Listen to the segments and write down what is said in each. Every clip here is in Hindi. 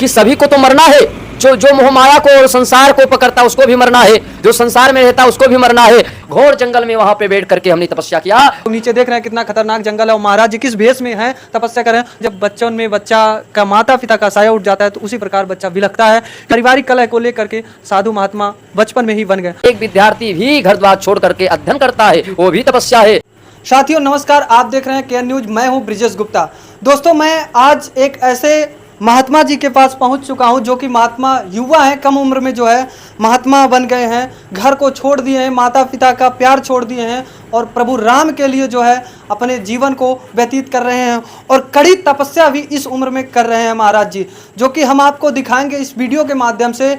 कि सभी को तो मरना है। जो मोह माया को और संसार को पकड़ता उसको भी मरना है, जो संसार में रहता उसको भी मरना है। घोर जंगल में वहां पे बैठ करके हमने तपस्या किया। नीचे देख रहे हैं कितना खतरनाक जंगल है और महाराज जी किस भेष में हैं, तपस्या कर रहे हैं। जब बच्चों में बच्चा का माता पिता का साया उठ जाता है तो उसी प्रकार बच्चा विलखता है। पारिवारिक कलह को लेकर के साधु महात्मा बचपन में ही बन गए। एक विद्यार्थी भी घर द्वार छोड़ करके अध्ययन करता है, वो भी तपस्या है। साथियों नमस्कार, आप देख रहे हैं केएन न्यूज। मैं हूं ब्रिजेश गुप्ता। दोस्तों मैं आज एक ऐसे महात्मा जी के पास पहुंच चुका हूं जो कि महात्मा युवा हैं, कम उम्र में जो है महात्मा बन गए हैं, घर को छोड़ दिए हैं, माता पिता का प्यार छोड़ दिए हैं और प्रभु राम के लिए जो है अपने जीवन को व्यतीत कर रहे हैं और कड़ी तपस्या भी इस उम्र में कर रहे हैं महाराज जी, जो कि हम आपको दिखाएंगे इस वीडियो के माध्यम से।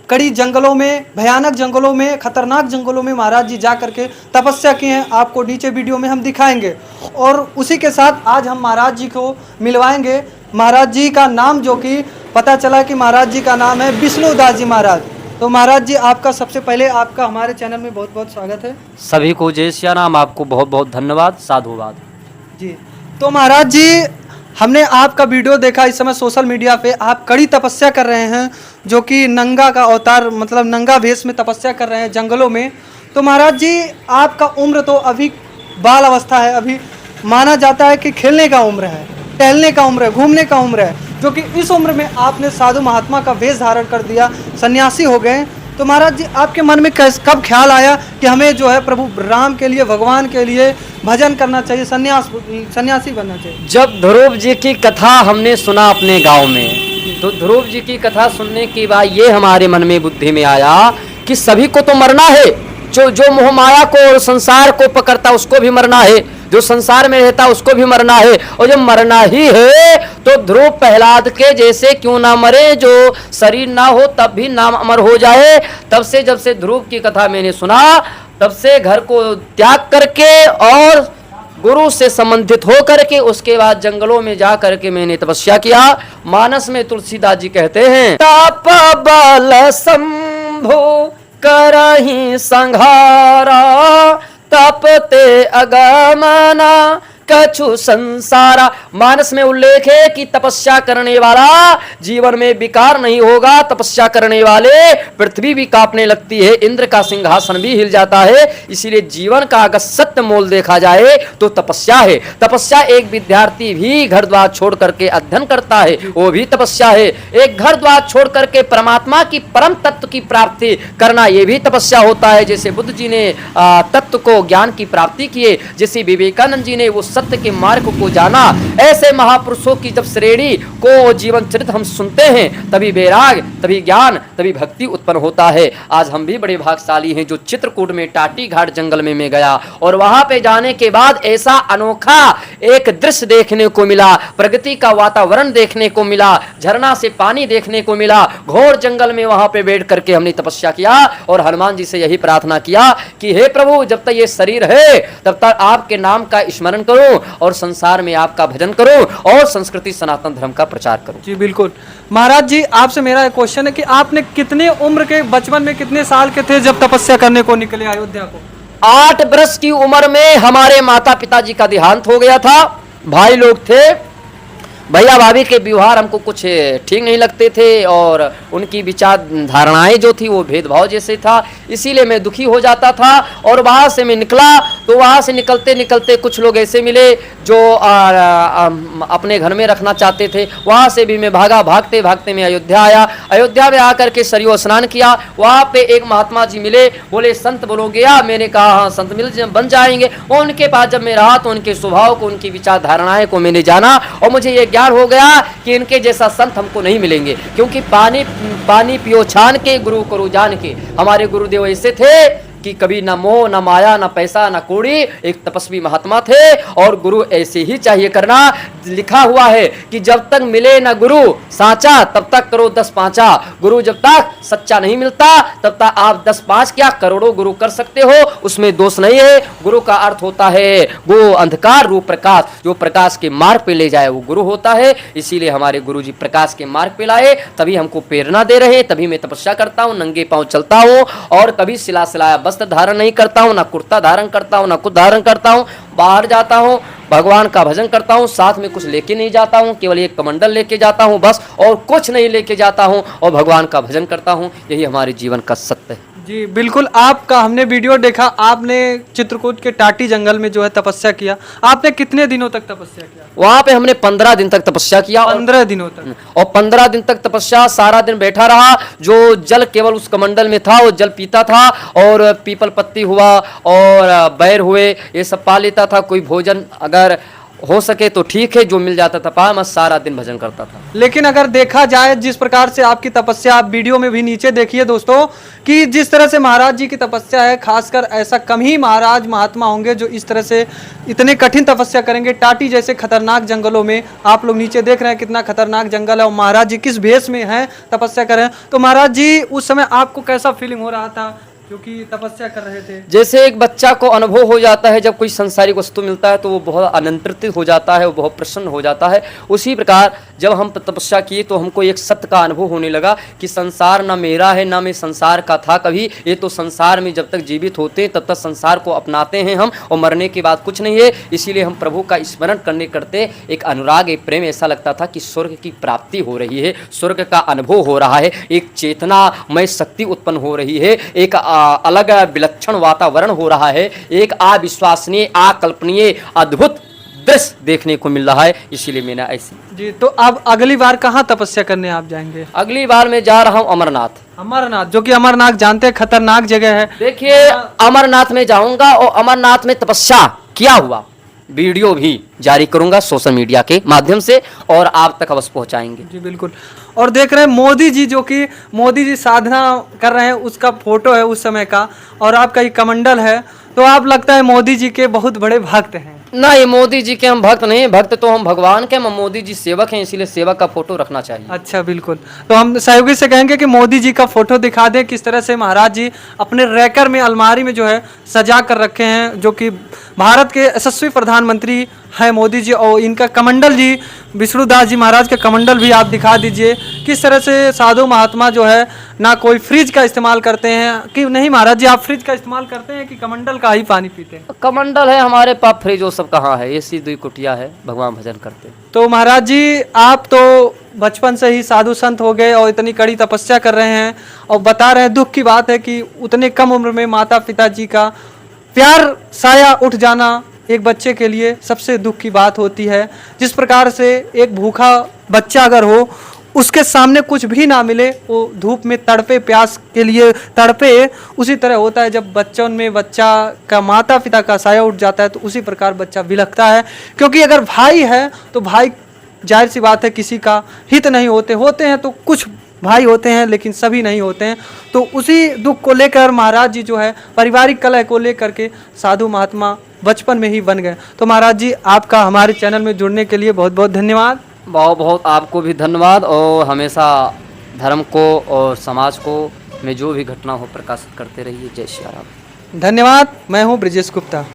कड़ी जंगलों में, भयानक जंगलों में, खतरनाक जंगलों में महाराज जी जा करके तपस्या किए हैं। आपको नीचे वीडियो में हम दिखाएंगे और उसी के साथ आज हम महाराज जी को मिलवाएंगे। महाराज जी का नाम, जो कि पता चला कि महाराज जी का नाम है विष्णुदास जी महाराज। तो महाराज जी आपका सबसे पहले आपका हमारे चैनल में बहुत बहुत स्वागत है। सभी को जय श्री राम, आपको बहुत बहुत धन्यवाद, साधुवाद जी। तो महाराज जी हमने आपका वीडियो देखा, इस समय सोशल मीडिया पे आप कड़ी तपस्या कर रहे हैं, जो कि नंगा का अवतार मतलब नंगा वेश में तपस्या कर रहे हैं जंगलों में। तो महाराज जी आपका उम्र तो अभी बाल अवस्था है, अभी माना जाता है कि खेलने का उम्र है, टहलने का उम्र है, घूमने का उम्र है, जो कि इस उम्र में आपने साधु महात्मा का वेश धारण कर दिया, सन्यासी हो गए। तो महाराज जी आपके मन में कब ख्याल आया कि हमें जो है प्रभु राम के लिए, भगवान के लिए भजन करना चाहिए, सन्यासी बनना चाहिए? जब ध्रुव जी की कथा हमने सुना अपने गांव में, तो ध्रुव जी की कथा सुनने के बाद ये हमारे मन में बुद्धि में आया कि सभी को तो मरना है। जो मोह माया को और संसार को पकड़ता उसको भी मरना है, जो संसार में रहता उसको भी मरना है। और जब मरना ही है तो ध्रुव प्रहलाद के जैसे क्यों ना मरे, जो शरीर ना हो तब भी नाम अमर हो जाए। तब से जब से ध्रुव की कथा मैंने सुना, तब से घर को त्याग करके और गुरु से संबंधित हो करके उसके बाद जंगलों में जा करके मैंने तपस्या किया। मानस में तुलसीदास जी कहते हैं, तप बल शंभु करहि संहारा, तपते अगमना कछु संसारा। मानस में उल्लेख है कि तपस्या करने वाला जीवन में विकार नहीं होगा, तपस्या करने वाले पृथ्वी भी कांपने लगती है, इंद्र का सिंहासन भी हिल जाता है। इसीलिए जीवन का अगर सत्य मोल देखा जाए तो तपस्या है। तपस्या एक विद्यार्थी भी घर द्वार छोड़ करके अध्ययन करता है, वो भी तपस्या है। एक घर द्वार छोड़ करके परमात्मा की परम तत्व की प्राप्ति करना, ये भी तपस्या होता है। जैसे बुद्ध जी ने तत्व को, ज्ञान की प्राप्ति किए, जैसे विवेकानंद जी ने वो सत्य के मार्ग को जाना, ऐसे महापुरुषों की जब श्रेणी को जीवन चरित्र हम सुनते हैं, तभी वैराग, तभी ज्ञान, तभी भक्ति उत्पन्न होता है। आज हम भी बड़े भाग्यशाली हैं जो चित्रकूट में टाटी घाट जंगल में मैं गया और वहां पे जाने के बाद ऐसा अनोखा एक दृश्य देखने को मिला, प्रगति का वातावरण देखने को मिला, झरना से पानी देखने को मिला। घोर जंगल में वहां पे बैठ करके हमने तपस्या किया और हनुमान जी से यही प्रार्थना किया कि हे प्रभु, जब तक ये शरीर है तब तक आपके नाम का स्मरण करो और संसार में आपका भजन करो और संस्कृति सनातन धर्म का प्रचार करो। जी बिल्कुल। महाराज जी आपसे मेरा एक क्वेश्चन है कि आपने कितने उम्र के, बचपन में कितने साल के थे जब तपस्या करने को निकले अयोध्या को? 8 वर्ष की उम्र में हमारे माता पिताजी का देहांत हो गया था। भाई लोग थे, भैया भाभी के व्यवहार हमको कुछ ठीक नहीं लगते थे और उनकी विचार धारणाएं जो थी वो भेदभाव जैसे था, इसीलिए मैं दुखी हो जाता था। और वहाँ से मैं निकला तो वहाँ से निकलते निकलते कुछ लोग ऐसे मिले जो अपने घर में रखना चाहते थे। वहाँ से भी मैं भागा, भागते भागते मैं अयोध्या आया। अयोध्या में आकर के सरयू स्नान किया। वहाँ पे एक महात्मा जी मिले, बोले संत बोलोगे? मैंने कहा हाँ संत बन जाएंगे। और उनके पास जब मैं रहा तो उनके स्वभाव को, उनकी विचार धारणाएं को मैंने जाना और मुझे ये ज्ञान हो गया कि इनके जैसा संत हमको नहीं मिलेंगे, क्योंकि पानी पियो छान के, गुरु करो जान के। हमारे गुरुदेव ऐसे थे कि कभी ना मोह, ना माया, ना पैसा, ना कौड़ी, एक तपस्वी महात्मा थे और गुरु ऐसे ही चाहिए करना। लिखा हुआ है कि जब तक मिले ना गुरु साचा तब तक करो 10 पांचा। गुरु जब तक सच्चा नहीं मिलता तब तक आप 10 5 क्या करोड़ों गुरु कर सकते हो, उसमें दोष नहीं है। गुरु का अर्थ होता है वो अंधकार रूप प्रकाश, जो प्रकाश के मार्ग पे ले जाए वो गुरु होता है। इसीलिए हमारे गुरु जी प्रकाश के मार्ग पे लाए, तभी हमको प्रेरणा दे रहे, तभी मैं तपस्या करता हूँ, नंगे पांव चलता हूँ और कभी सिला सिलाया वस्त्र धारण नहीं करता हूँ, ना कुर्ता धारण करता हूँ, ना कुछ धारण करता हूँ। बाहर जाता हूँ, भगवान का भजन करता हूँ, साथ में कुछ लेके नहीं जाता हूँ, केवल एक कमंडल लेके जाता हूँ बस, और कुछ नहीं लेके जाता हूँ, और भगवान का भजन करता हूँ। यही हमारे जीवन का सत्य है। जी बिल्कुल, आपका हमने वीडियो देखा, आपने चित्रकूट के टाटी जंगल में जो है तपस्या किया। आपने कितने दिनों तक तपस्या किया? वहाँ पे हमने 15 दिन तक तपस्या किया। 15 दिनों तक। और 15 दिन तक तपस्या, सारा दिन बैठा रहा। जो जल केवल उस कमंडल में था वो जल पीता था, और पीपल पत्ती हुआ और बैर हुए ये सब पा लेता था। कोई भोजन अगर हो सके तो ठीक है, जो मिल जाता था पा। मैं सारा दिन भजन करता था। लेकिन अगर देखा जाए जिस प्रकार से आपकी तपस्या, आप वीडियो में भी नीचे देखिए दोस्तों, कि जिस तरह से महाराज जी की तपस्या है, खासकर ऐसा कम ही महाराज महात्मा होंगे जो इस तरह से इतने कठिन तपस्या करेंगे। टाटी जैसे खतरनाक जंगलों में, आप लोग नीचे देख रहे हैं कितना खतरनाक जंगल है, और महाराज जी किस भेष में हैं, तपस्या कर रहे हैं। तो महाराज जी उस समय आपको कैसा फीलिंग हो रहा था क्योंकि तपस्या कर रहे थे? जैसे एक बच्चा को अनुभव हो जाता है जब कोई संसारिक वस्तु मिलता है तो वो बहुत आनंदित हो जाता है, वो बहुत प्रसन्न हो जाता है। उसी प्रकार जब हम तपस्या किए तो हमको एक सत्य का अनुभव होने लगा कि संसार ना मेरा है, ना मैं संसार का था कभी। ये तो संसार में जब तक जीवित होते हैं तब तक संसार को अपनाते हैं हम, और मरने के बाद कुछ नहीं है। इसीलिए हम प्रभु का स्मरण करने करते एक अनुराग, एक प्रेम, ऐसा लगता था कि स्वर्ग की प्राप्ति हो रही है, स्वर्ग का अनुभव हो रहा है, एक चेतनामय शक्ति उत्पन्न हो रही है, एक अलग विलक्षण वातावरण हो रहा है, एक अविश्वसनीय, अकल्पनीय, अद्भुत दृश्य देखने को मिल रहा है। इसीलिए मैंने ऐसी। जी, तो अब अगली बार कहाँ तपस्या करने आप जाएंगे? अगली बार मैं जा रहा हूँ अमरनाथ। अमरनाथ, जो कि अमरनाथ जानते हैं खतरनाक जगह है। देखिए, अमरनाथ में जाऊंगा और अमरनाथ में तपस्या किया हुआ वीडियो भी जारी करूंगा सोशल मीडिया के माध्यम से, और आप तक अवश्य पहुंचाएंगे। जी बिल्कुल। और देख रहे हैं मोदी जी, जो कि मोदी जी साधना कर रहे हैं, उसका फोटो है उस समय का, और आपका ये कमंडल है। तो आप लगता है मोदी जी के बहुत बड़े भक्त हैं? नहीं, मोदी जी के हम भक्त नहीं, भक्त तो हम भगवान के, हम मोदी जी सेवक हैं, इसीलिए सेवक का फोटो रखना चाहिए। अच्छा बिल्कुल। तो हम सहयोगी से कहेंगे कि मोदी जी का फोटो दिखा दें, किस तरह से महाराज जी अपने रैकर में, अलमारी में जो है सजा कर रखे हैं, जो कि भारत के यशस्वी प्रधानमंत्री हैं मोदी जी। और इनका कमंडल जी, विष्णुदास जी महाराज का कमंडल भी आप दिखा दीजिए। किस तरह से साधु महात्मा जो है ना कोई फ्रिज का इस्तेमाल करते हैं कि नहीं? महाराज जी, आप फ्रिज का इस्तेमाल करते हैं कि कमंडल का ही पानी पीते हैं? कमंडल है हमारे पास, फ्रिज वो सब कहाँ है, ऐसी दुई कुटिया है, भगवान भजन करते हैं। तो महाराज जी, आप तो बचपन से ही साधु संत हो गए और इतनी कड़ी तपस्या कर रहे हैं, और बता रहे हैं, दुख की बात है कि उतने कम उम्र में माता पिता जी का प्यार साया उठ जाना एक बच्चे के लिए सबसे दुख की बात होती है। जिस प्रकार से एक भूखा बच्चा अगर हो, उसके सामने कुछ भी ना मिले, वो धूप में तड़पे, प्यास के लिए तड़पे, उसी तरह होता है जब बच्चों में बच्चा का माता पिता का साया उठ जाता है, तो उसी प्रकार बच्चा बिलखता है। क्योंकि अगर भाई है तो भाई, जाहिर सी बात है, किसी का हित नहीं होते हैं तो कुछ भाई होते हैं, लेकिन सभी नहीं होते हैं। तो उसी दुख को लेकर महाराज जी जो है पारिवारिक कलह को लेकर के साधु महात्मा बचपन में ही बन गए। तो महाराज जी, आपका हमारे चैनल में जुड़ने के लिए बहुत बहुत धन्यवाद। बहुत बहुत आपको भी धन्यवाद, और हमेशा धर्म को और समाज को में जो भी घटना हो प्रकाशित करते रहिए। जय श्री राम। धन्यवाद। मैं हूँ ब्रिजेश गुप्ता।